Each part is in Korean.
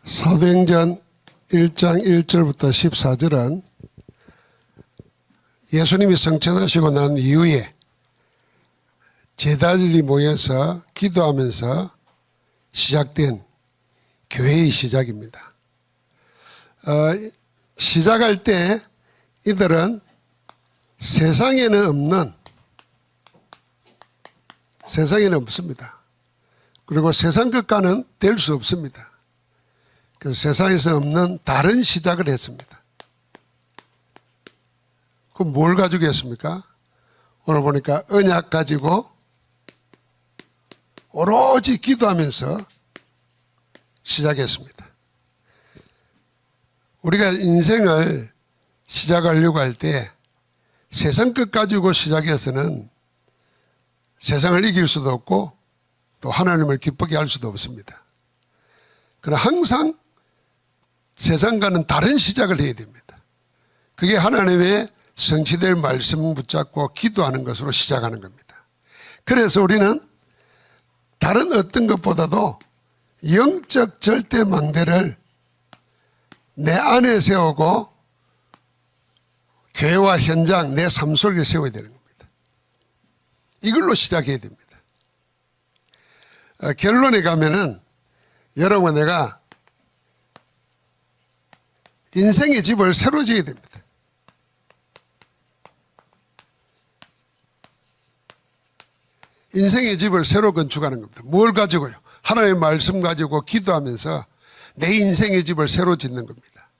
사도행전 1장 1절부터 14절은 예수님이 성천하시고 난 이후에 제자들이 모여서 기도하면서 시작된 교회의 시작입니다. 시작할 때 이들은 세상에는 없습니다. 그리고 세상 것과는 될 수 없습니다. 그래서 세상에서 없는 다른 시작을 했습니다. 그럼 뭘 가지고 했습니까? 오늘 보니까 언약 가지고 오로지 기도하면서 시작했습니다. 우리가 인생을 시작하려고 할 때 세상 것 가지고 시작해서는 세상을 이길 수도 없고 또 하나님을 기쁘게 할 수도 없습니다. 그러나 항상 세상과는 다른 시작을 해야 됩니다. 그게 하나님의 성취될 말씀 붙잡고 기도하는 것으로 시작하는 겁니다. 그래서 우리는 다른 어떤 것보다도 영적 절대망대를 내 안에 세우고 교회와 현장, 내 삶 속에 세워야 되는 겁니다. 이걸로 시작해야 됩니다. 결론에 가면은 여러분, 내가 인생의 집을 새로 지어야 됩니다. 인생의 집을 새로 건축하는 겁니다. 뭘 가지고요? 하나님의 말씀 가지고 기도하면서 내 인생의 집을 새로 짓는 겁니다.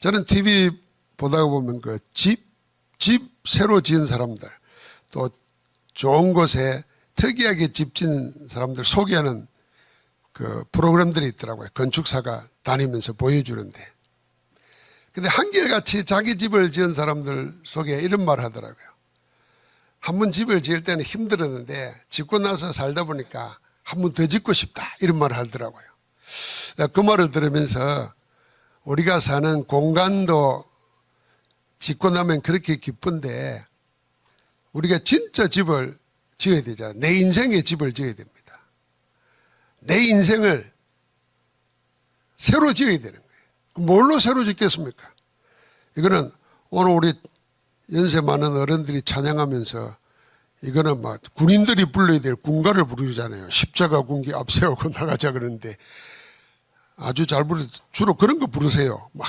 저는 TV 보다가 보면 그 집 새로 지은 사람들, 또 좋은 곳에 특이하게 집 짓는 사람들 소개하는 그 프로그램들이 있더라고요. 건축사가 다니면서 보여주는데. 근데 한결같이 자기 집을 지은 사람들 속에 이런 말을 하더라고요. 한 번 집을 지을 때는 힘들었는데 짓고 나서 살다 보니까 한 번 더 짓고 싶다, 이런 말을 하더라고요. 그 말을 들으면서 우리가 사는 공간도 짓고 나면 그렇게 기쁜데 우리가 진짜 집을 지어야 되잖아요. 내 인생의 집을 지어야 됩니다. 내 인생을 새로 지어야 되는 거예요. 뭘로 새로 짓겠습니까? 이거는 오늘 우리 연세 많은 어른들이 찬양하면서 이거는 막 군인들이 불러야 될 군가를 부르잖아요. 십자가 군기 앞세우고 나가자 그러는데 아주 잘 부르, 주로 그런 거 부르세요. 막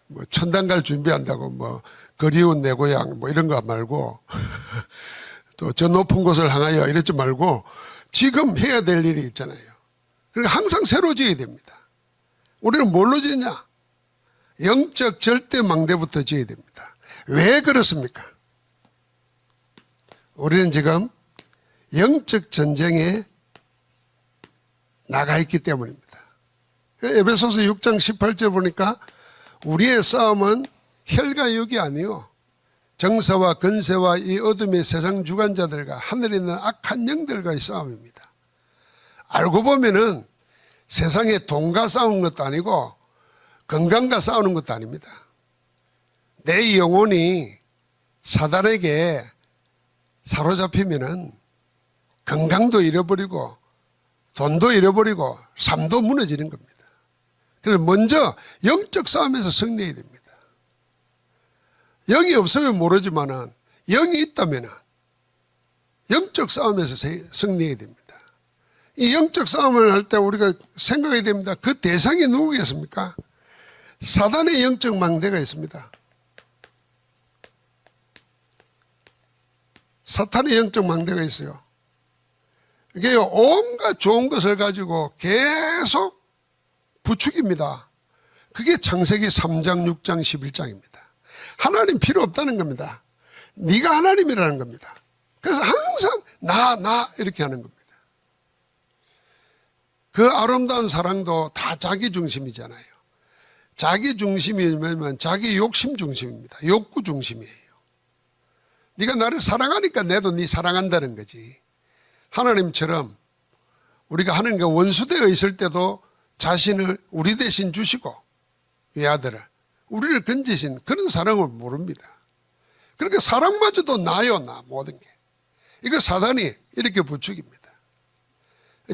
뭐 천당 갈 준비한다고 뭐 그리운 내 고향 뭐 이런 거 말고 또 저 높은 곳을 향하여 이러지 말고 지금 해야 될 일이 있잖아요. 그러니까 항상 새로 지어야 됩니다. 우리는 뭘로 지냐? 영적 절대망대부터 지어야 됩니다. 왜 그렇습니까? 우리는 지금 영적 전쟁에 나가 있기 때문입니다. 에베소서 6장 18절 보니까 우리의 싸움은 혈과 육이 아니요 정사와 권세와 이 어둠의 세상 주관자들과 하늘에 있는 악한 영들과의 싸움입니다. 알고 보면은 세상에 돈과 싸우는 것도 아니고 건강과 싸우는 것도 아닙니다. 내 영혼이 사단에게 사로잡히면은 건강도 잃어버리고 돈도 잃어버리고 삶도 무너지는 겁니다. 그래서 먼저 영적 싸움에서 승리해야 됩니다. 영이 없으면 모르지만은 영이 있다면은 영적 싸움에서 승리해야 됩니다. 이 영적 싸움을 할 때 우리가 생각해야 됩니다. 그 대상이 누구겠습니까? 사단의 영적 망대가 있습니다. 사탄의 영적 망대가 있어요. 이게 온갖 좋은 것을 가지고 계속 부추깁니다. 그게 창세기 3장, 6장, 11장입니다. 하나님 필요 없다는 겁니다. 네가 하나님이라는 겁니다. 그래서 항상 나 이렇게 하는 겁니다. 그 아름다운 사랑도 다 자기 중심이잖아요. 자기 중심이면 자기 욕심 중심입니다. 욕구 중심이에요. 네가 나를 사랑하니까 내도 네 사랑한다는 거지. 하나님처럼 우리가 하나님과 원수되어 있을 때도 자신을 우리 대신 주시고 외아들을 우리를 건지신 그런 사랑을 모릅니다. 그러니까 사랑마저도 나요, 나 모든 게. 이거 사단이 이렇게 부추깁니다.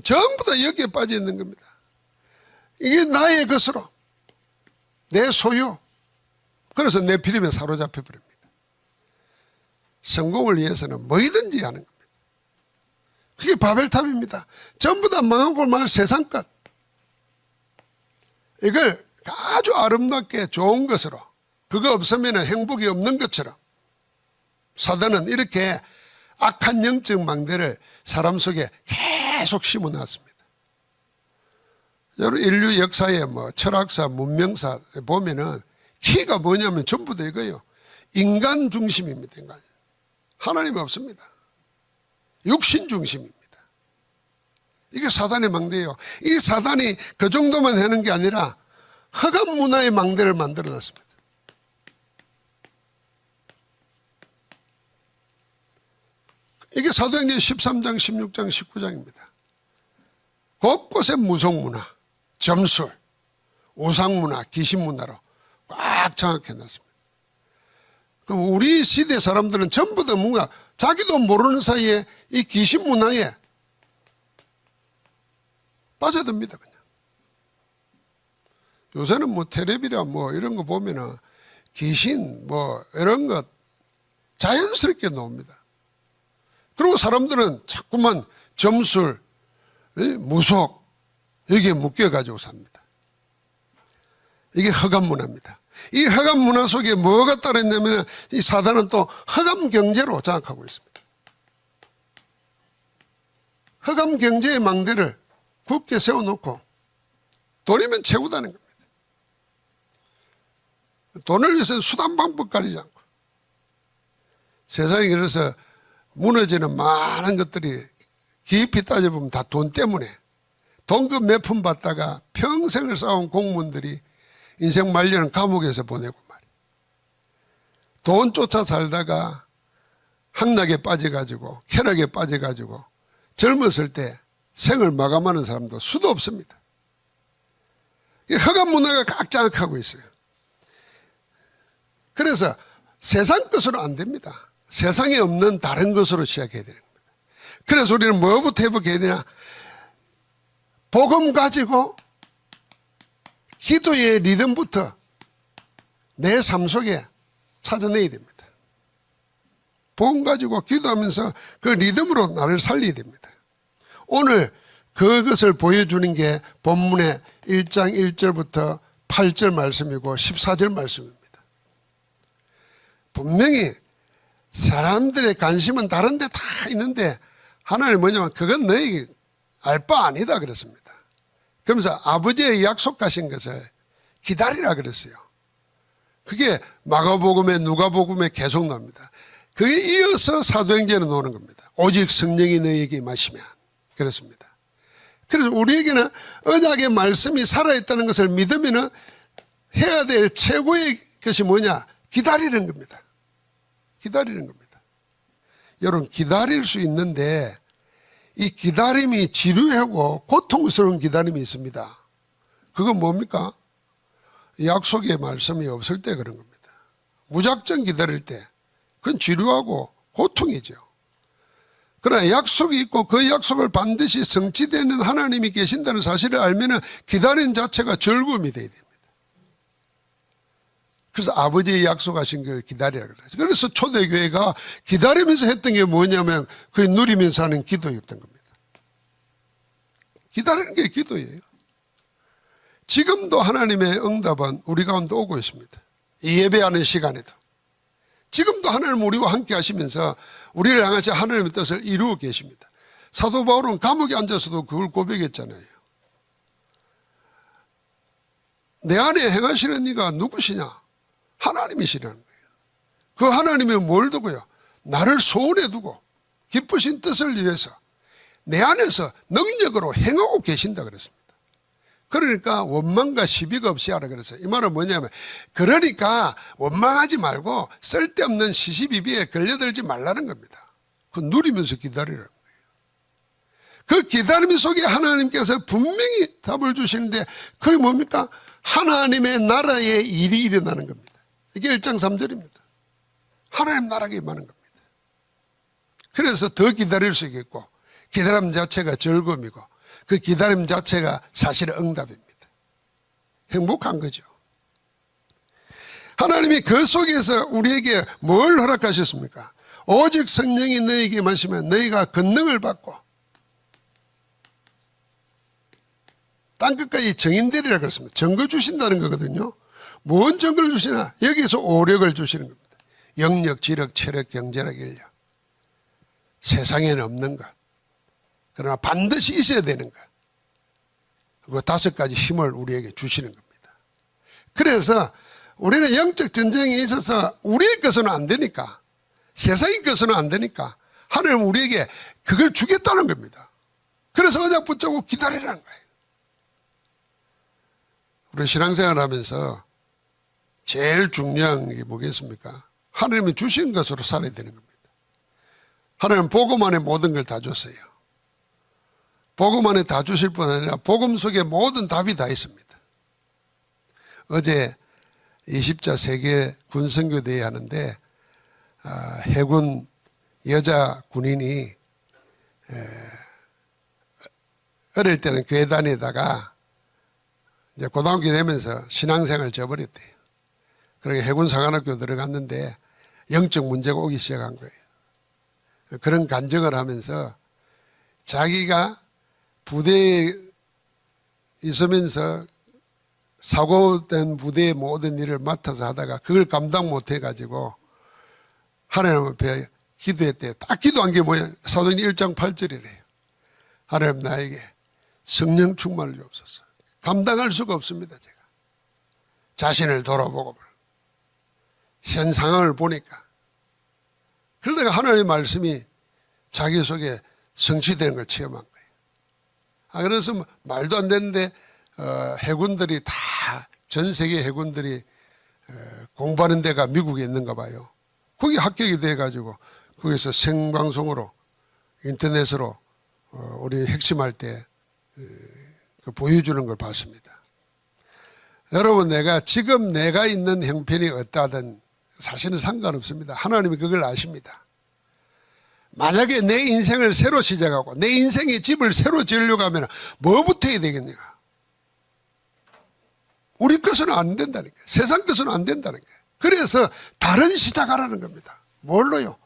전부 다 여기에 빠져 있는 겁니다. 이게 나의 것으로, 내 소유. 그래서 네피림에 사로잡혀 버립니다. 성공을 위해서는 뭐든지 하는 겁니다. 그게 바벨탑입니다. 전부 다 망하고 말 세상 것. 이걸 아주 아름답게 좋은 것으로, 그거 없으면 행복이 없는 것처럼 사단은 이렇게 악한 영적 망대를 사람 속에 계속 심어놨습니다. 여러분, 인류 역사에 철학사, 문명사 보면은 키가 뭐냐면 전부 다 이거예요. 인간 중심입니다. 인간. 하나님 없습니다. 육신 중심입니다. 이게 사단의 망대예요. 이 사단이 그 정도만 하는 게 아니라 허감 문화의 망대를 만들어 놨습니다. 이게 사도행전 13장, 16장, 19장입니다. 곳곳에 무속문화, 점술, 우상문화, 귀신문화로 꽉 장악해 놨습니다. 그럼 우리 시대 사람들은 전부 다 뭔가 자기도 모르는 사이에 이 귀신문화에 빠져듭니다. 그냥. 요새는 텔레비나 이런 거 보면은 귀신 이런 것 자연스럽게 나옵니다. 그리고 사람들은 자꾸만 점술, 무속 여기에 묶여가지고 삽니다. 이게 허감 문화입니다. 이 허감 문화 속에 뭐가 따르냐면 이 사단은 또 허감 경제로 장악하고 있습니다. 허감 경제의 망대를 굳게 세워놓고 돈이면 채우다는 겁니다. 돈을 위해서 수단 방법 가리지 않고 세상에 그래서 무너지는 많은 것들이 깊이 따져보면 다 돈 때문에 돈급 몇 푼 받다가 평생을 쌓아온 공무원들이 인생 말년은 감옥에서 보내고 말이에요. 돈 쫓아 살다가 학락에 빠져가지고 쾌락에 빠져가지고 젊었을 때 생을 마감하는 사람도 수도 없습니다. 허감 문화가 각 장악하고 있어요. 그래서 세상 것으로 안 됩니다. 세상에 없는 다른 것으로 시작해야 되는 겁니다. 그래서 우리는 뭐부터 해보게 되냐? 복음 가지고 기도의 리듬부터 내 삶 속에 찾아내야 됩니다. 복음 가지고 기도하면서 그 리듬으로 나를 살려야 됩니다. 오늘 그것을 보여주는 게 본문의 1장 1절부터 8절 말씀이고 14절 말씀입니다. 분명히 사람들의 관심은 다른 데 다 있는데 하나님 뭐냐면 그건 너희 알 바 아니다 그랬습니다. 그러면서 아버지의 약속하신 것을 기다리라 그랬어요. 그게 마가복음에 누가복음에 계속 나옵니다. 그게 이어서 사도행전에 나오는 겁니다. 오직 성령이 너희에게 임하시면 그렇습니다. 그래서 우리에게는 언약의 말씀이 살아있다는 것을 믿으면 해야 될 최고의 것이 뭐냐? 기다리는 겁니다. 기다리는 겁니다. 여러분 기다릴 수 있는데 이 기다림이 지루하고 고통스러운 기다림이 있습니다. 그건 뭡니까? 약속의 말씀이 없을 때 그런 겁니다. 무작정 기다릴 때 그건 지루하고 고통이죠. 그러나 약속이 있고 그 약속을 반드시 성취되는 하나님이 계신다는 사실을 알면 기다림 자체가 즐거움이 돼야 됩니다. 그래서 아버지의 약속하신 걸 기다리라 그러죠. 그래서 초대교회가 기다리면서 했던 게 뭐냐면 그게 누리면서 하는 기도였던 겁니다. 기다리는 게 기도예요. 지금도 하나님의 응답은 우리 가운데 오고 있습니다. 이 예배하는 시간에도. 지금도 하나님 우리와 함께 하시면서 우리를 향하시 하나님의 뜻을 이루고 계십니다. 사도 바울은 감옥에 앉아서도 그걸 고백했잖아요. 내 안에 행하시는 이가 누구시냐? 하나님이시라는 거예요. 그 하나님이 뭘 두고요? 나를 소원해 두고 기쁘신 뜻을 위해서 내 안에서 능력으로 행하고 계신다 그랬습니다. 그러니까 원망과 시비가 없이 하라 그랬어요. 이 말은 뭐냐면 그러니까 원망하지 말고 쓸데없는 시시비비에 걸려들지 말라는 겁니다. 그 누리면서 기다리라는 거예요. 그 기다림 속에 하나님께서 분명히 답을 주시는데 그게 뭡니까? 하나님의 나라의 일이 일어나는 겁니다. 이게 1장 3절입니다. 하나님 나라가 임하는 겁니다. 그래서 더 기다릴 수 있겠고 기다림 자체가 즐거움이고 그 기다림 자체가 사실은 응답입니다. 행복한 거죠. 하나님이 그 속에서 우리에게 뭘 허락하셨습니까? 오직 성령이 너희에게 마시면 너희가 권능을 받고 땅끝까지 정인되리라 그랬습니다. 증거 주신다는 거거든요. 뭔 증거를 주시나? 여기서 오력을 주시는 겁니다. 영력, 지력, 체력, 경제력, 인력. 세상에는 없는 것. 그러나 반드시 있어야 되는 것. 그 5가지 힘을 우리에게 주시는 겁니다. 그래서 우리는 영적 전쟁에 있어서 우리의 것은 안 되니까, 세상의 것은 안 되니까 하나님은 우리에게 그걸 주겠다는 겁니다. 그래서 언약 붙잡고 기다리라는 거예요. 우리 신앙생활 하면서 제일 중요한 게 뭐겠습니까? 하나님이 주신 것으로 살아야 되는 겁니다. 하나님은 복음 안에 모든 걸 다 줬어요. 복음 안에 다 주실 뿐 아니라 복음 속에 모든 답이 다 있습니다. 어제 20자 세계 군선교대회 하는데 해군 여자 군인이 어릴 때는 교회 다니다가 이제 고등학교 되면서 신앙생활을 저버렸대요. 그러게 해군 사관학교 들어갔는데 영적 문제가 오기 시작한 거예요. 그런 간증을 하면서 자기가 부대에 있으면서 사고된 부대의 모든 일을 맡아서 하다가 그걸 감당 못해가지고 하나님 앞에 기도했대요. 딱 기도한 게 뭐야? 사도행 1장 8절이래요. 하나님 나에게 성령 충만을 주옵소서. 감당할 수가 없습니다. 제가 자신을 돌아보고 현 상황을 보니까 그러다가 하나님의 말씀이 자기 속에 성취되는 걸 체험한 거예요. 그래서 말도 안 되는데 해군들이 다 전 세계 해군들이 공부하는 데가 미국에 있는가 봐요. 거기 합격이 돼가지고 거기서 생방송으로 인터넷으로 우리 핵심할 때 보여주는 걸 봤습니다. 여러분, 지금 내가 있는 형편이 어떠하든 사실은 상관없습니다. 하나님이 그걸 아십니다. 만약에 내 인생을 새로 시작하고 내 인생의 집을 새로 지으려고 하면 뭐부터 해야 되겠냐? 우리 것은 안 된다니까요. 세상 것은 안 된다니까요. 그래서 다른 시작하라는 겁니다. 뭘로요?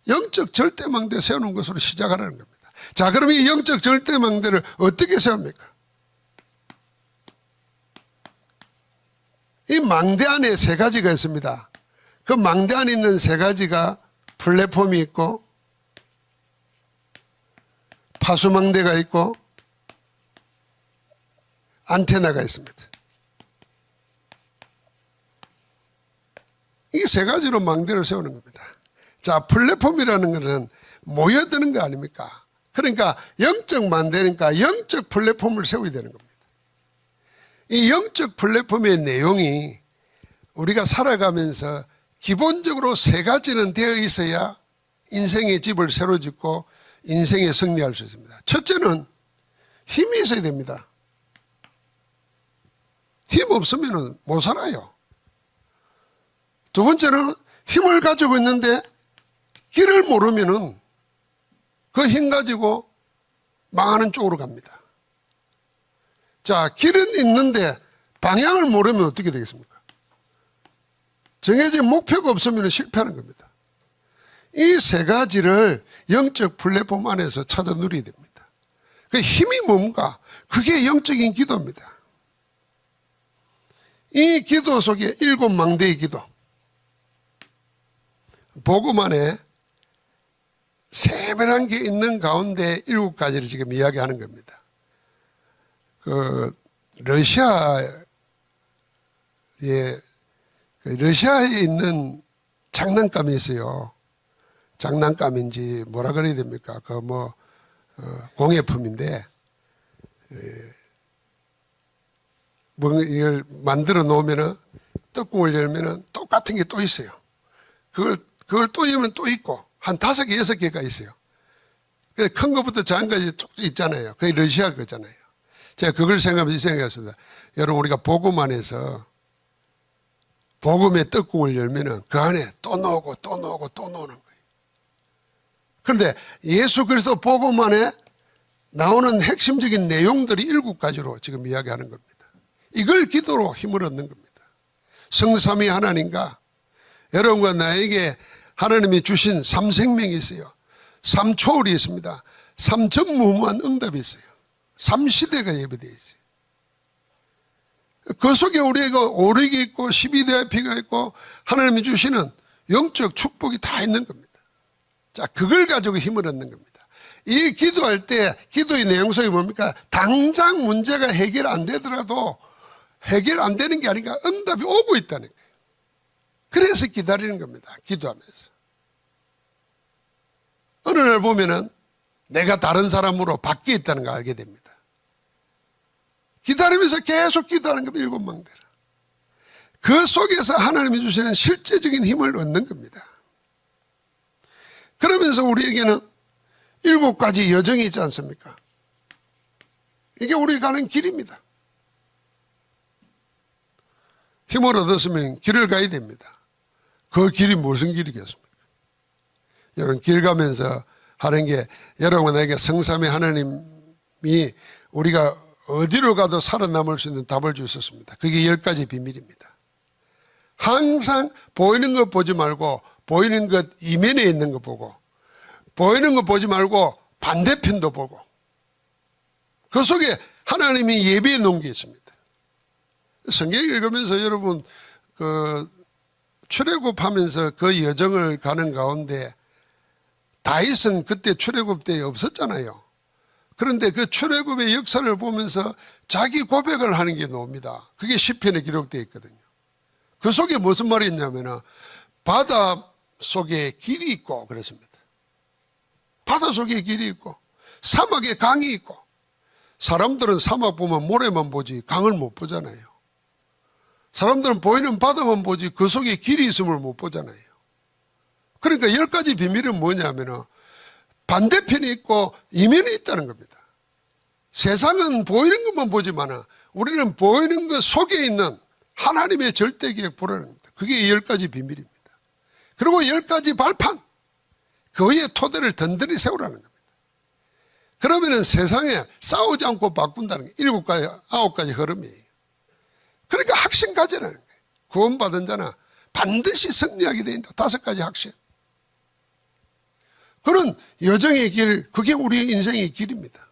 영적 절대망대 세우는 것으로 시작하라는 겁니다. 자, 그럼 이 영적 절대망대를 어떻게 세웁니까? 이 망대 안에 3가지가 있습니다. 그 망대 안에 있는 3가지가 플랫폼이 있고 파수망대가 있고 안테나가 있습니다. 이 3가지로 망대를 세우는 겁니다. 자, 플랫폼이라는 것은 모여드는 거 아닙니까? 그러니까 영적 망대니까 영적 플랫폼을 세워야 되는 겁니다. 이 영적 플랫폼의 내용이 우리가 살아가면서 기본적으로 3가지는 되어 있어야 인생의 집을 새로 짓고 인생에 승리할 수 있습니다. 첫째는 힘이 있어야 됩니다. 힘 없으면 못 살아요. 두 번째는 힘을 가지고 있는데 길을 모르면 그 힘 가지고 망하는 쪽으로 갑니다. 자, 길은 있는데 방향을 모르면 어떻게 되겠습니까? 정해진 목표가 없으면 실패하는 겁니다. 이 3가지를 영적 플랫폼 안에서 찾아 누려야 됩니다. 그 힘이 뭔가? 그게 영적인 기도입니다. 이 기도 속에 7망대의 기도, 복음 안에 세밀한 게 있는 가운데 7가지를 지금 이야기하는 겁니다. 러시아에 있는 장난감이 있어요. 장난감인지 뭐라 그래야 됩니까? 공예품인데, 이걸 만들어 놓으면은, 떡국을 열면은 똑같은 게 또 있어요. 그걸 또 열면 또 있고, 한 5개, 6개가 있어요. 큰 것부터 작은 것까지 쭉 있잖아요. 그게 러시아 거잖아요. 제가 그걸 생각했습니다. 여러분, 우리가 복음 안에서 복음의 떡국을 열면은 그 안에 또 나오고 또 나오고 또 나오는 거예요. 그런데 예수 그리스도 복음 안에 나오는 핵심적인 내용들이 7가지로 지금 이야기하는 겁니다. 이걸 기도로 힘을 얻는 겁니다. 성삼위 하나님과 여러분과 나에게 하나님이 주신 삼생명이 있어요. 삼초월이 있습니다. 삼전무후무한 응답이 있어요. 삼시대가 예배되어 있어요. 그 속에 우리가 오력이 있고 12대의 피가 있고 하나님이 주시는 영적 축복이 다 있는 겁니다. 자, 그걸 가지고 힘을 얻는 겁니다. 이 기도할 때 기도의 내용 속에 뭡니까? 당장 문제가 해결 안 되더라도 해결 안 되는 게 아니라 응답이 오고 있다는 거예요. 그래서 기다리는 겁니다. 기도하면서. 어느 날 보면은 내가 다른 사람으로 바뀌어 있다는 걸 알게 됩니다. 기다리면서 계속 기도하는 겁니다. 7망대를. 그 속에서 하나님이 주시는 실제적인 힘을 얻는 겁니다. 그러면서 우리에게는 7가지 여정이 있지 않습니까? 이게 우리가 가는 길입니다. 힘을 얻었으면 길을 가야 됩니다. 그 길이 무슨 길이겠습니까? 여러분, 길 가면서 하는 게 여러분 나에게 성삼위 하나님이 우리가 어디로 가도 살아남을 수 있는 답을 주셨습니다. 그게 10가지 비밀입니다. 항상 보이는 것 보지 말고 보이는 것 이면에 있는 거 보고 보이는 거 보지 말고 반대편도 보고 그 속에 하나님이 예비해 놓은 게 있습니다. 성경 읽으면서 여러분 그 출애굽하면서 그 여정을 가는 가운데 다윗은 그때 출애굽 때 없었잖아요. 그런데 그 출애굽의 역사를 보면서 자기 고백을 하는 게 나옵니다. 그게 시편에 기록되어 있거든요. 그 속에 무슨 말이 있냐면 바다 속에 길이 있고 그랬습니다. 바다 속에 길이 있고 사막에 강이 있고 사람들은 사막 보면 모래만 보지 강을 못 보잖아요. 사람들은 보이는 바다만 보지 그 속에 길이 있음을 못 보잖아요. 그러니까 10가지 비밀은 뭐냐면 반대편이 있고 이면이 있다는 겁니다. 세상은 보이는 것만 보지만 우리는 보이는 것 속에 있는 하나님의 절대 계획 보라는 겁니다. 그게 10가지 비밀입니다. 그리고 10가지 발판, 그의 토대를 든든히 세우라는 겁니다. 그러면은 세상에 싸우지 않고 바꾼다는 게 7가지, 9가지 흐름이에요. 그러니까 확신 가지라는 거예요. 구원받은 자는 반드시 승리하게 되어 있다. 5가지 확신. 그런 여정의 길, 그게 우리의 인생의 길입니다.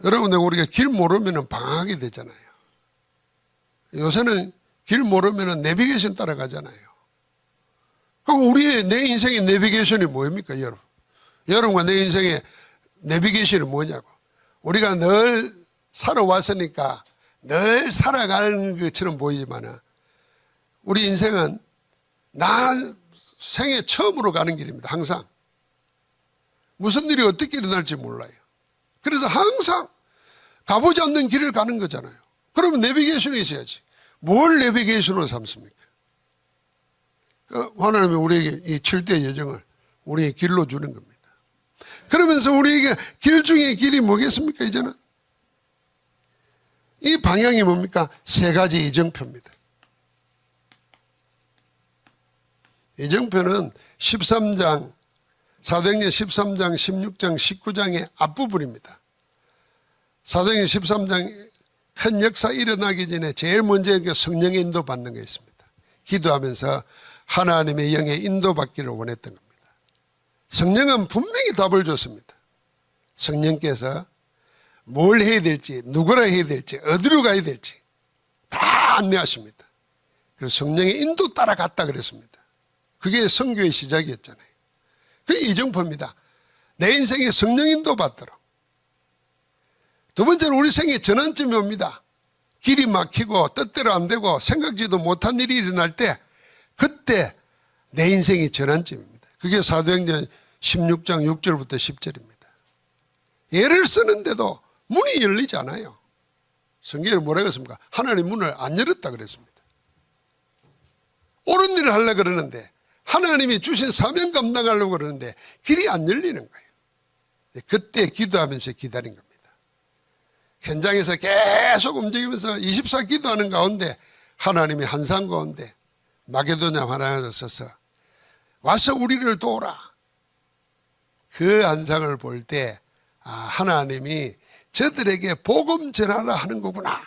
여러분, 우리가 길 모르면 방황하게 되잖아요. 요새는 길 모르면 내비게이션 따라가잖아요. 그럼 우리의 내 인생의 내비게이션이 뭐입니까, 여러분? 여러분과 내 인생의 내비게이션이 뭐냐고. 우리가 늘 살아왔으니까 늘 살아가는 것처럼 보이지만 우리 인생은 나 생애 처음으로 가는 길입니다. 항상. 무슨 일이 어떻게 일어날지 몰라요. 그래서 항상 가보지 않는 길을 가는 거잖아요. 그러면 내비게이션이 있어야지. 뭘 내비게이션으로 삼습니까? 하나님이 우리에게 이 7대 여정을 우리의 길로 주는 겁니다. 그러면서 우리에게 길 중에 길이 뭐겠습니까? 이제는 이 방향이 뭡니까? 3가지 이정표입니다. 이정표는 13장, 사도행전 13장, 16장, 19장의 앞부분입니다. 사도행전 13장 큰 역사 일어나기 전에 제일 먼저 성령의 인도 받는 게 있습니다. 기도하면서 하나님의 영의 인도받기를 원했던 겁니다. 성령은 분명히 답을 줬습니다. 성령께서 뭘 해야 될지, 누구라 해야 될지, 어디로 가야 될지 다 안내하십니다. 그래서 성령의 인도 따라갔다 그랬습니다. 그게 선교의 시작이었잖아요. 그게 이정표입니다. 내 인생에 성령 인도 받도록. 두 번째는 우리 생에 전환점이 옵니다. 길이 막히고 뜻대로 안 되고 생각지도 못한 일이 일어날 때 그때 내 인생이 전환점입니다. 그게 사도행전 16장 6절부터 10절입니다. 예를 쓰는데도 문이 열리지 않아요. 성경에 뭐라고 했습니까? 하나님 문을 안 열었다 그랬습니다. 옳은 일을 하려고 그러는데 하나님이 주신 사명 감당하려고 그러는데 길이 안 열리는 거예요. 그때 기도하면서 기다린 겁니다. 현장에서 계속 움직이면서 24 기도하는 가운데 하나님이 한산 가운데 마게도냐 하나님을 써서 와서 우리를 도우라. 그 한상을 볼 때 하나님이 저들에게 복음 전하라 하는 거구나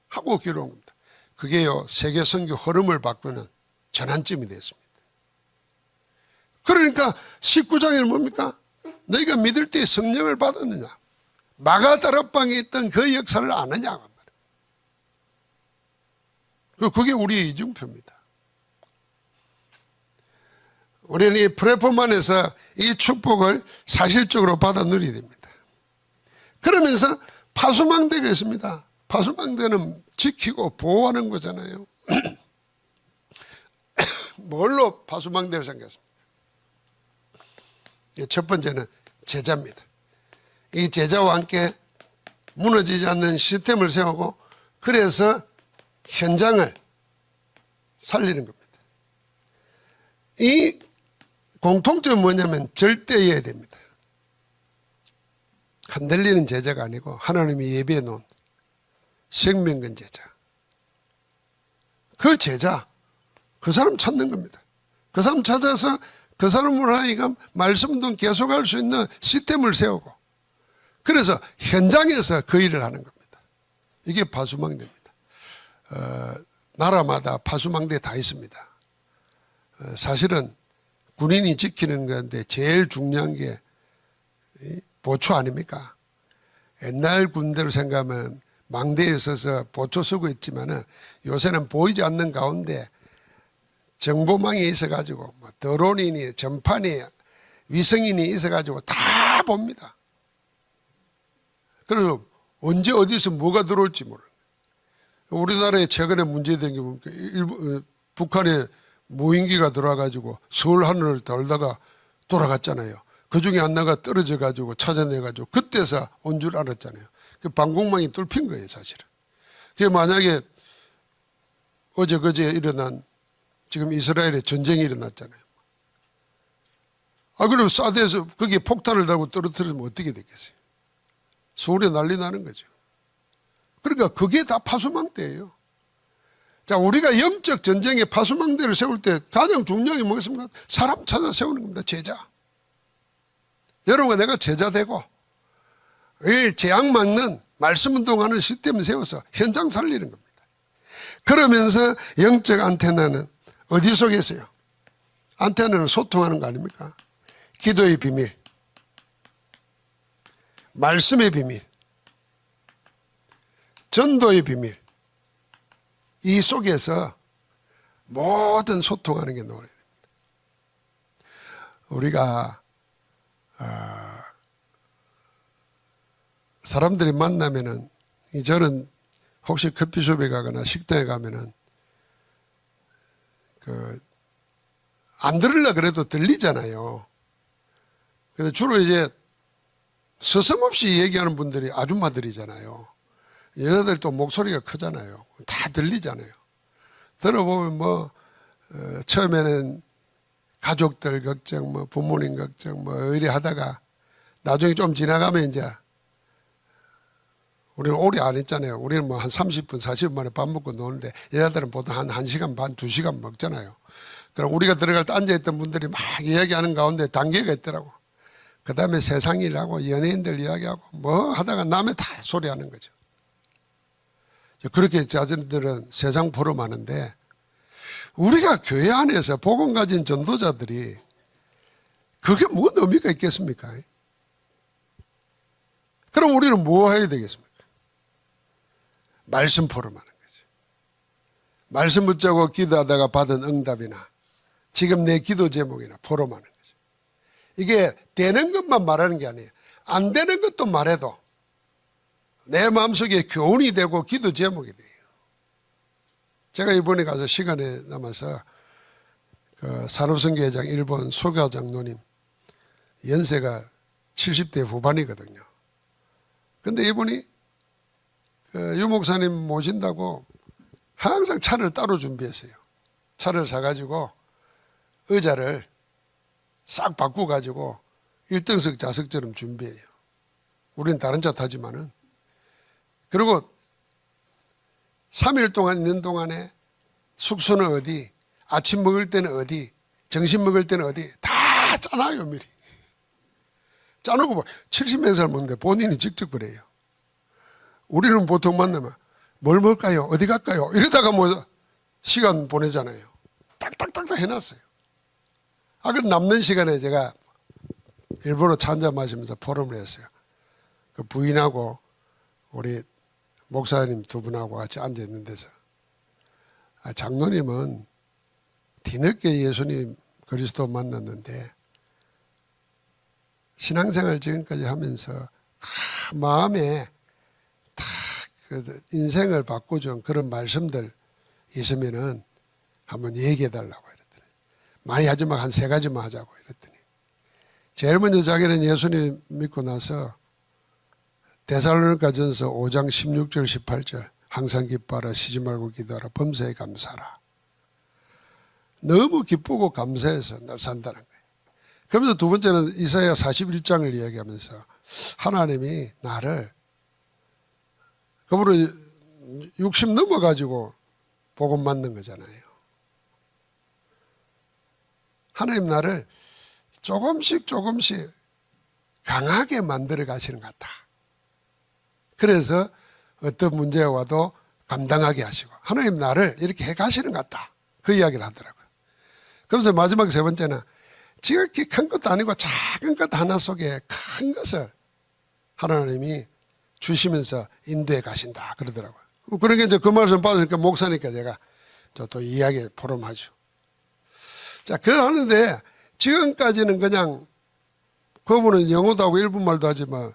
하고 기록한 겁니다. 그게요, 세계 선교 흐름을 바꾸는 전환점이 됐습니다. 그러니까 19장에는 뭡니까? 너희가 믿을 때 성령을 받았느냐? 마가다락방에 있던 그 역사를 아느냐? 그게 우리의 이중표입니다. 우리는 이 플랫폼 안에서 이 축복을 사실적으로 받아 누리게 됩니다. 그러면서 파수망대가 있습니다. 파수망대는 지키고 보호하는 거잖아요. 뭘로 파수망대를 생겼습니까? 첫 번째는 제자입니다. 이 제자와 함께 무너지지 않는 시스템을 세우고 그래서 현장을 살리는 겁니다. 이 공통점은 뭐냐면 절대해야 됩니다. 흔들리는 제자가 아니고 하나님이 예비해 놓은 생명건 제자. 그 제자, 그 사람 찾는 겁니다. 그 사람 찾아서 그 사람으로 하여금 말씀 운동 계속할 수 있는 시스템을 세우고 그래서 현장에서 그 일을 하는 겁니다. 이게 파수망대입니다. 나라마다 파수망대 다 있습니다. 사실은 군인이 지키는 건데 제일 중요한 게 보초 아닙니까? 옛날 군대로 생각하면 망대에 서서 보초 쓰고 있지만은 요새는 보이지 않는 가운데 정보망이 있어가지고 뭐 드론이니 전판이 위성인이 있어가지고 다 봅니다. 그래서 언제 어디서 뭐가 들어올지 모르는 거예요. 우리나라에 최근에 문제된 게 뭡니까? 북한에 무인기가 들어와가지고 서울 하늘을 돌다가 돌아갔잖아요. 그 중에 하나가 떨어져가지고 찾아내가지고 그때서 온 줄 알았잖아요. 그 방공망이 뚫힌 거예요, 사실은. 그게 만약에 어제 그제 일어난 지금 이스라엘에 전쟁이 일어났잖아요. 그럼 사드에서 거기에 폭탄을 달고 떨어뜨리면 어떻게 되겠어요? 서울에 난리 나는 거죠. 그러니까 그게 다 파수망대예요. 자, 우리가 영적 전쟁의 파수망대를 세울 때 가장 중요한 게 뭐겠습니까? 사람 찾아 세우는 겁니다. 제자. 여러분과 내가 제자 되고 이 재앙 막는 말씀 운동하는 시스템을 세워서 현장 살리는 겁니다. 그러면서 영적 안테나는 어디 속에 있어요? 안테나는 소통하는 거 아닙니까? 기도의 비밀, 말씀의 비밀, 전도의 비밀, 이 속에서 모든 소통하는 게 노래야 됩니다. 우리가 사람들이 만나면은 저는 혹시 커피숍에 가거나 식당에 가면은 안 들으려 그래도 들리잖아요. 근데 주로 이제 서슴없이 얘기하는 분들이 아줌마들이잖아요. 여자들 또 목소리가 크잖아요. 다 들리잖아요. 들어보면 처음에는 가족들 걱정, 부모님 걱정, 이래 하다가 나중에 좀 지나가면 이제 우리는 오래 안 했잖아요. 우리는 한 30분, 40분 만에 밥 먹고 노는데 여자들은 보통 한 1시간 반, 2시간 먹잖아요. 그럼 우리가 들어갈 때 앉아있던 분들이 막 이야기하는 가운데 단계가 있더라고. 그 다음에 세상 일하고 연예인들 이야기하고 하다가 남의 다 소리하는 거죠. 그렇게 자신들은 세상 포럼 하는데 우리가 교회 안에서 복음 가진 전도자들이 그게 뭔 의미가 있겠습니까? 그럼 우리는 뭐 해야 되겠습니까? 말씀 포럼하는 거죠. 말씀 붙잡고 기도하다가 받은 응답이나 지금 내 기도 제목이나 포럼하는 거죠. 이게 되는 것만 말하는 게 아니에요. 안 되는 것도 말해도 내 마음속에 교훈이 되고 기도 제목이 돼요. 제가 이번에 가서 시간에 남아서 산업선교회장 일본 소가 장로님 연세가 70대 후반이거든요. 근데 이분이 유 목사님 모신다고 항상 차를 따로 준비했어요. 차를 사가지고 의자를 싹 바꾸가지고 1등석 좌석처럼 준비해요. 우리는 다른 차 타지만은. 그리고 3일 동안 있는 동안에 숙소는 어디, 아침 먹을 때는 어디, 점심 먹을 때는 어디 다 짜놔요 미리. 짜놓고 70몇 살 먹는데 본인이 직접 그래요. 우리는 보통 만나면 뭘 먹을까요? 어디 갈까요? 이러다가 뭐 시간 보내잖아요. 딱딱딱딱 해놨어요. 그럼 남는 시간에 제가 일부러 차 한잔 마시면서 포럼을 했어요. 그 부인하고 우리 목사님 두 분하고 같이 앉아있는 데서 장로님은 뒤늦게 예수님 그리스도 만났는데 신앙생활 지금까지 하면서 마음에 다 그 인생을 바꿔준 그런 말씀들 있으면은 한번 얘기해 달라고 이랬더니 많이 하지 마, 한 3가지만 하자고 이랬더니 제일 먼저 자기는 예수님 믿고 나서 데살로니가전서 5장 16절 18절 항상 기뻐하라 쉬지 말고 기도하라 범사에 감사하라. 너무 기쁘고 감사해서 날 산다는 거예요. 그러면서 두 번째는 이사야 41장을 이야기하면서 하나님이 나를 그분은 60 넘어가지고 복음 맞는 거잖아요. 하나님 나를 조금씩 강하게 만들어 가시는 것 같다. 그래서 어떤 문제가 와도 감당하게 하시고 하나님 나를 이렇게 해 가시는 것 같다. 그 이야기를 하더라고요. 그러면서 마지막 3번째는 지극히 큰 것도 아니고 작은 것 하나 속에 큰 것을 하나님이 주시면서 인도해 가신다 그러더라고요. 그러니까 이제 그 말씀 받으니까 목사니까 제가 또 이야기 포럼하죠. 자, 그걸 하는데 지금까지는 그냥 그분은 영어도 하고 일본말도 하지만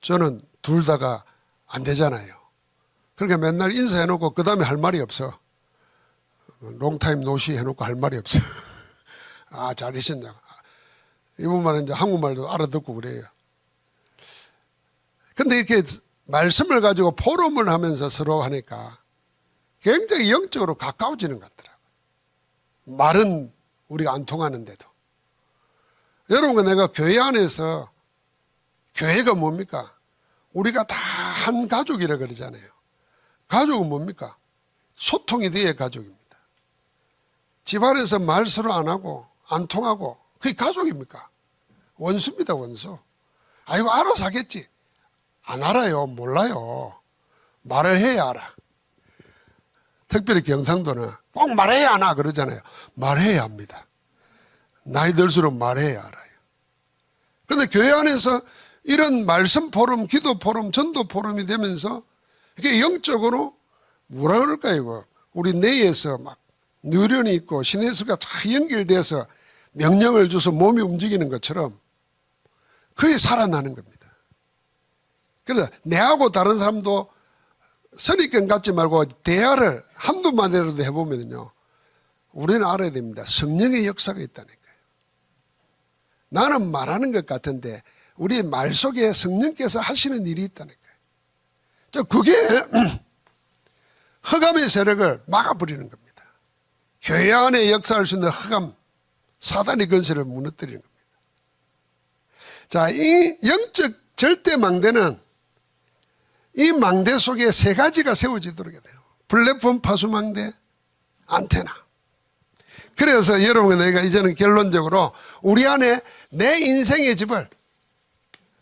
저는 둘 다가 안 되잖아요. 그러니까 맨날 인사해놓고 그 다음에 할 말이 없어. 롱타임 노시 해놓고 할 말이 없어. 잘하셨냐고. 이분만은 이제 한국말도 알아듣고 그래요. 근데 이렇게 말씀을 가지고 포럼을 하면서 서로 하니까 굉장히 영적으로 가까워지는 것 같더라고요. 말은 우리가 안 통하는데도. 여러분, 내가 교회 안에서 교회가 뭡니까? 우리가 다 한 가족이라 그러잖아요. 가족은 뭡니까? 소통이 돼야 가족입니다. 집안에서 말 서로 안 하고 안 통하고 그게 가족입니까? 원수입니다, 원수. 이거 알아서 하겠지. 안 알아요. 몰라요. 말을 해야 알아. 특별히 경상도는 꼭 말해야 하나 그러잖아요. 말해야 합니다. 나이 들수록 말해야 알아요. 그런데 교회 안에서 이런 말씀 포럼, 기도 포럼, 전도 포럼이 되면서 이게 영적으로 뭐라 그럴까요? 이거 우리 뇌에서 막 뉴런이 있고 시내스가 잘 연결돼서 명령을 줘서 몸이 움직이는 것처럼 그게 살아나는 겁니다. 그래서 내하고 다른 사람도 선입견 갖지 말고 대화를 한두 마디라도 해보면요, 우리는 알아야 됩니다. 성령의 역사가 있다니까요. 나는 말하는 것 같은데 우리의 말 속에 성령께서 하시는 일이 있다니까요. 그게 흑암의 세력을 막아버리는 겁니다. 교회 안에 역사할 수 있는 흑암, 사단의 건설을 무너뜨리는 겁니다. 자, 이 영적 절대 망대는 이 망대 속에 3가지가 세워지도록 해야 돼요. 플랫폼 파수망대, 안테나. 그래서 여러분, 내가 이제는 결론적으로 우리 안에 내 인생의 집을,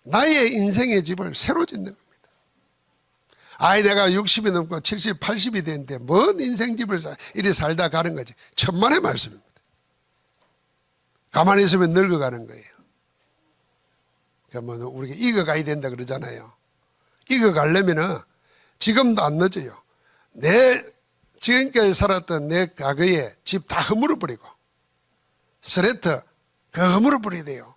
나의 인생의 집을 새로 짓는 겁니다. 내가 60이 넘고 70, 80이 됐는데 뭔 인생 집을 이리 살다 가는 거지. 천만의 말씀입니다. 가만히 있으면 늙어가는 거예요. 그러면 우리가 익어가야 된다 그러잖아요. 익어가려면은 지금도 안 늦어요. 지금까지 살았던 내 과거에 집 다 허물어버리고 스레트 그거 허물어버려야 돼요.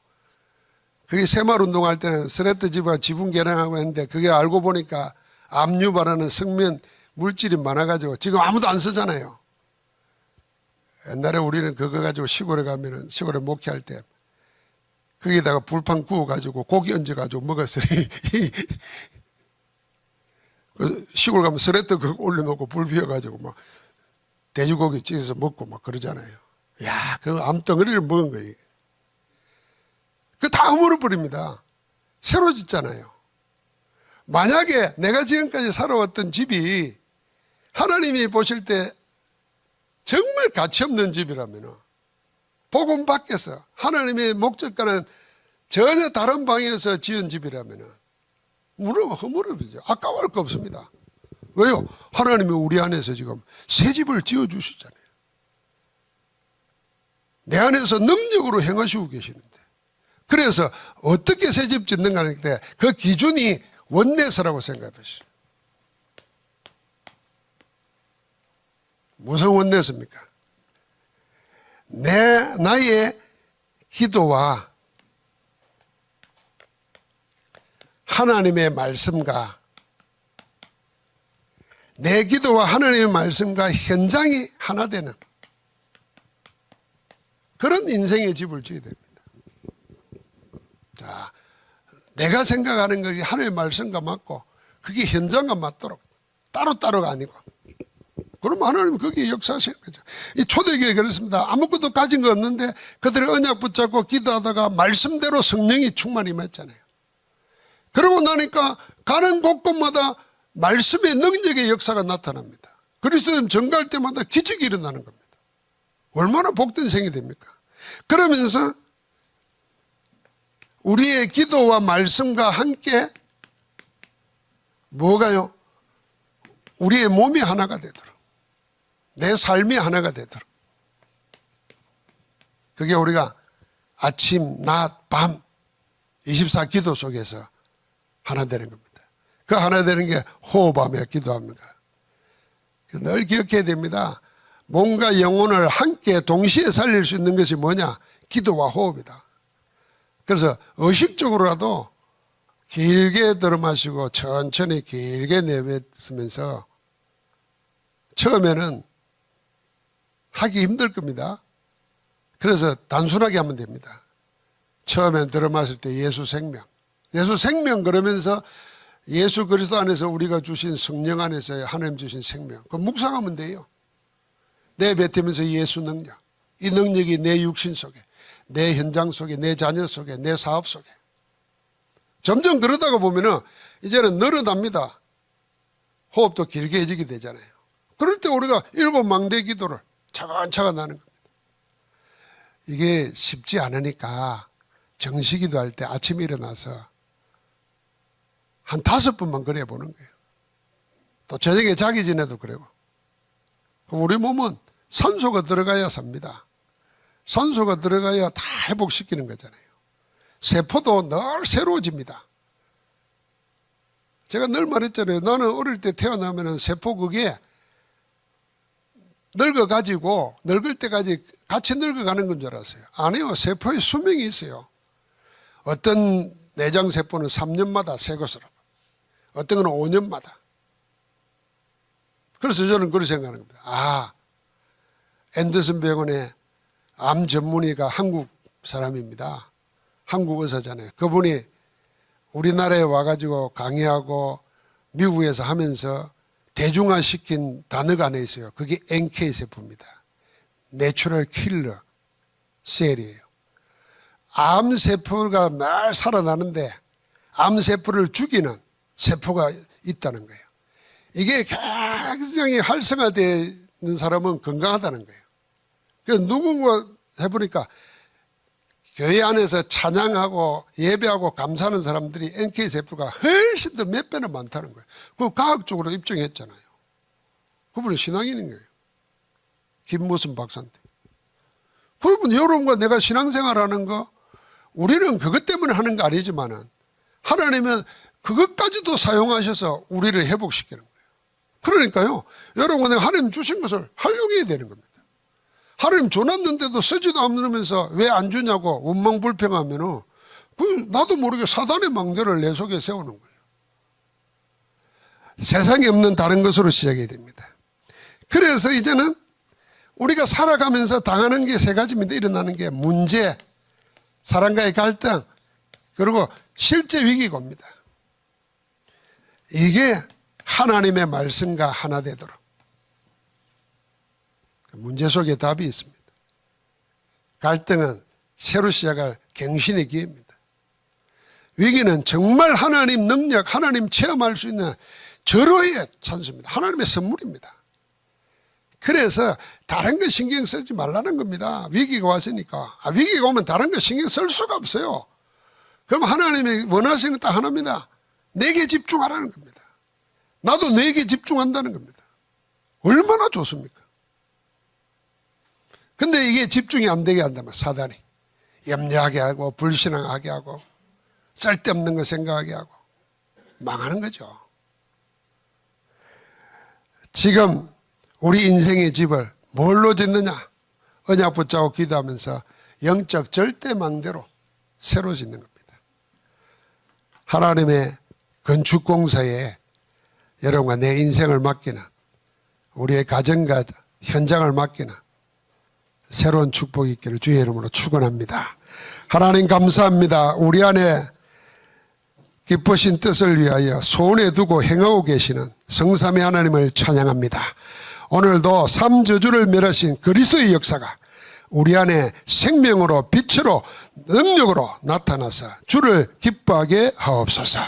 그게 새마을운동할 때는 스레트 집과 지붕 개량하고 했는데 그게 알고 보니까 압류바라는 성면 물질이 많아가지고 지금 아무도 안 쓰잖아요. 옛날에 우리는 그거 가지고 시골에 가면은 시골에 목회할 때 거기다가 불판 구워가지고 고기 얹어가지고 먹었어요. 시골 가면 스레트 그거 올려놓고 불 피워가지고 막 돼지고기 찢어서 먹고 막 그러잖아요. 야, 그 암덩어리를 먹은 거예요. 그거 다 허물어버립니다. 새로 짓잖아요. 만약에 내가 지금까지 살아왔던 집이 하나님이 보실 때 정말 가치없는 집이라면 복음 밖에서 하나님의 목적과는 전혀 다른 방향에서 지은 집이라면 허물어지죠. 아까워할 거 없습니다. 왜요? 하나님이 우리 안에서 지금 새 집을 지어주시잖아요. 내 안에서 능력으로 행하시고 계시는데. 그래서 어떻게 새 집 짓는가 할 때 그 기준이 원내서라고 생각하시죠. 무슨 원내서입니까? 나의 기도와 하나님의 말씀과 내 기도와 하나님의 말씀과 현장이 하나 되는 그런 인생의 집을 지어야 됩니다. 자, 내가 생각하는 것이 하나님의 말씀과 맞고 그게 현장과 맞도록 따로따로가 아니고, 그러면 하나님은 거기에 역사하시는 거죠. 이 초대교회 그렇습니다. 아무것도 가진 거 없는데 그들의 언약 붙잡고 기도하다가 말씀대로 성령이 충만히 임했잖아요. 그러고 나니까 가는 곳곳마다 말씀의 능력의 역사가 나타납니다. 그리스도님 전가할 때마다 기적이 일어나는 겁니다. 얼마나 복된 생이 됩니까? 그러면서 우리의 기도와 말씀과 함께 뭐가요? 우리의 몸이 하나가 되도록, 내 삶이 하나가 되도록, 그게 우리가 아침, 낮, 밤 24기도 속에서 하나 되는 겁니다. 그 하나 되는 게 호흡하며 기도합니다. 늘 기억해야 됩니다. 몸과 영혼을 함께 동시에 살릴 수 있는 것이 뭐냐? 기도와 호흡이다. 그래서 의식적으로라도 길게 들어 마시고 천천히 길게 내뱉으면서 처음에는 하기 힘들 겁니다. 그래서 단순하게 하면 됩니다. 처음엔 들어 마실 때 예수 생명, 예수 생명 그러면서 예수 그리스도 안에서 우리가 주신 성령 안에서 하나님 주신 생명, 그 묵상하면 돼요. 내뱉으면서 예수 능력, 이 능력이 내 육신 속에, 내 현장 속에, 내 자녀 속에, 내 사업 속에. 점점 그러다가 보면은 이제는 늘어납니다. 호흡도 길게 해지게 되잖아요. 그럴 때 우리가 7망대 기도를 차근차근 하는 겁니다. 이게 쉽지 않으니까 정시기도 할 때 아침에 일어나서 한 5번만 그래 보는 거예요. 또 저녁에 자기 전에도 그래요. 우리 몸은 산소가 들어가야 삽니다. 산소가 들어가야 다 회복시키는 거잖아요. 세포도 늘 새로워집니다. 제가 늘 말했잖아요. 나는 어릴 때 태어나면 세포 그게 늙어가지고 늙을 때까지 같이 늙어가는 건 줄 알았어요. 아니요. 세포의 수명이 있어요. 어떤 내장세포는 3년마다 새 것으로, 어떤 건 5년마다. 그래서 저는 그렇게 생각하는 겁니다. 아, 앤더슨 병원의 암 전문의가 한국 사람입니다. 한국 의사잖아요. 그분이 우리나라에 와가지고 강의하고 미국에서 하면서 대중화시킨 단어가 하나 있어요. 그게 NK세포입니다. 내추럴 킬러 셀이에요. 암세포가 날 살아나는데 암세포를 죽이는 세포가 있다는 거예요. 이게 굉장히 활성화되는 사람은 건강하다는 거예요. 그래서 누군가 해보니까 교회 안에서 찬양하고 예배하고 감사하는 사람들이 NK세포가 훨씬 더 몇 배나 많다는 거예요. 그거 과학적으로 입증했잖아요. 그분은 신앙인인 거예요. 김무순 박사인데. 그러면 여러분과 내가 신앙생활하는 거 우리는 그것 때문에 하는 거 아니지만은 하나님은 그것까지도 사용하셔서 우리를 회복시키는 거예요. 그러니까요, 여러분 내가 하나님 주신 것을 활용해야 되는 겁니다. 하나님 줘놨는데도 쓰지도 않으면서 왜 안 주냐고 원망불평하면은 나도 모르게 사단의 망대를 내 속에 세우는 거예요. 세상에 없는 다른 것으로 시작해야 됩니다. 그래서 이제는 우리가 살아가면서 당하는 게 3가지입니다. 일어나는 게 문제, 사람과의 갈등, 그리고 실제 위기가 옵니다. 이게 하나님의 말씀과 하나 되도록 문제 속에 답이 있습니다. 갈등은 새로 시작할 갱신의 기회입니다. 위기는 정말 하나님 능력, 하나님 체험할 수 있는 절호의 찬스입니다. 하나님의 선물입니다. 그래서 다른 거 신경 쓰지 말라는 겁니다. 위기가 왔으니까. 위기가 오면 다른 거 신경 쓸 수가 없어요. 그럼 하나님이 원하시는 거 딱 하나입니다. 내게 집중하라는 겁니다. 나도 내게 집중한다는 겁니다. 얼마나 좋습니까? 근데 이게 집중이 안 되게 한다면 사단이 염려하게 하고 불신앙하게 하고 쓸데없는 거 생각하게 하고 망하는 거죠. 지금 우리 인생의 집을 뭘로 짓느냐? 언약 붙잡고 기도하면서 영적 절대망대로 새로 짓는 겁니다. 하나님의 건축공사에 여러분과 내 인생을 맡기는, 우리의 가정과 현장을 맡기는 새로운 축복이 있기를 주의 이름으로 축원합니다. 하나님 감사합니다. 우리 안에 기쁘신 뜻을 위하여 소원에 두고 행하고 계시는 성삼위 하나님을 찬양합니다. 오늘도 삼저주를 멸하신 그리스도의 역사가 우리 안에 생명으로 빛으로 능력으로 나타나서 주를 기뻐하게 하옵소서.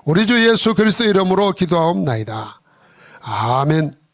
우리 주 예수 그리스도 이름으로 기도하옵나이다. 아멘.